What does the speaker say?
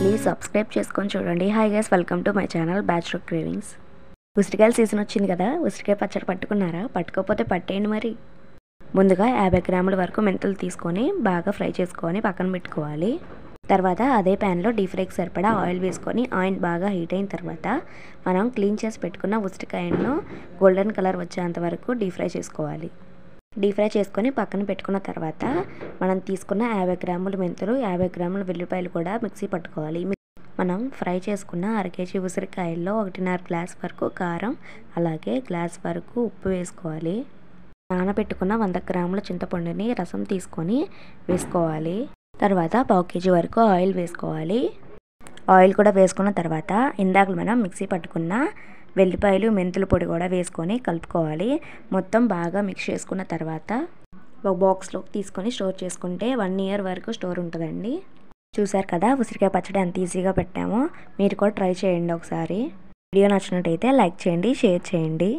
Please subscribe చేసుకొని చూడండి. Hi guys, welcome to my channel bachelor cravings. ఉసిరికాయల season వచ్చింది కదా, ఉసిరికాయ పచ్చడి పట్టుకున్నారా? పట్టుకోకపోతే పట్టేయండి. మరి ముందుగా 50 గ్రాముల వరకు మెంతులు తీసుకొని బాగా ఫ్రై చేసుకొని పక్కన పెట్టుకోవాలి. తర్వాత అదే ప్యాన్లో డీప్ ఫ్రైకి సరిపడా ఆయిల్ వేసుకొని ఆయిల్ బాగా హీట్ అయిన తర్వాత మనం క్లీన్ చేసి పెట్టుకున్న ఉసిరికాయలను గోల్డెన్ కలర్ వచ్చేంత వరకు డీప్ ఫ్రై చేసుకోవాలి. డీప్ ఫ్రై చేసుకొని పక్కన పెట్టుకున్న తర్వాత మనం తీసుకున్న 50 గ్రాముల మెంతులు, 50 గ్రాముల వెల్లుల్లిపాయలు కూడా మిక్సీ పట్టుకోవాలి. మనం ఫ్రై చేసుకున్న 1/2 కేజీ ఉసిరికాయల్లో 1.5 గ్లాస్ వరకు కారం, అలాగే గ్లాస్ వరకు ఉప్పు వేసుకోవాలి. నానబెట్టుకున్న 100 గ్రాముల చింతపండుని రసం తీసుకొని వేసుకోవాలి. తర్వాత 1/4 కేజీ వరకు ఆయిల్ వేసుకోవాలి. ఆయిల్ కూడా వేసుకున్న తర్వాత ఇందాక మనం మిక్సీ పట్టుకున్న వెల్లిపాయలు, మెంతుల పొడి కూడా వేసుకొని కలుపుకోవాలి. మొత్తం బాగా మిక్స్ చేసుకున్న తర్వాత ఒక బాక్స్లోకి తీసుకొని స్టోర్ చేసుకుంటే 1 ఇయర్ వరకు స్టోర్ ఉంటుందండి. చూసారు కదా ఉసిరికాయ పచ్చడి ఎంత ఈజీగా పెట్టామో. మీరు కూడా ట్రై చేయండి ఒకసారి. వీడియో నచ్చినట్టయితే లైక్ చేయండి, షేర్ చేయండి.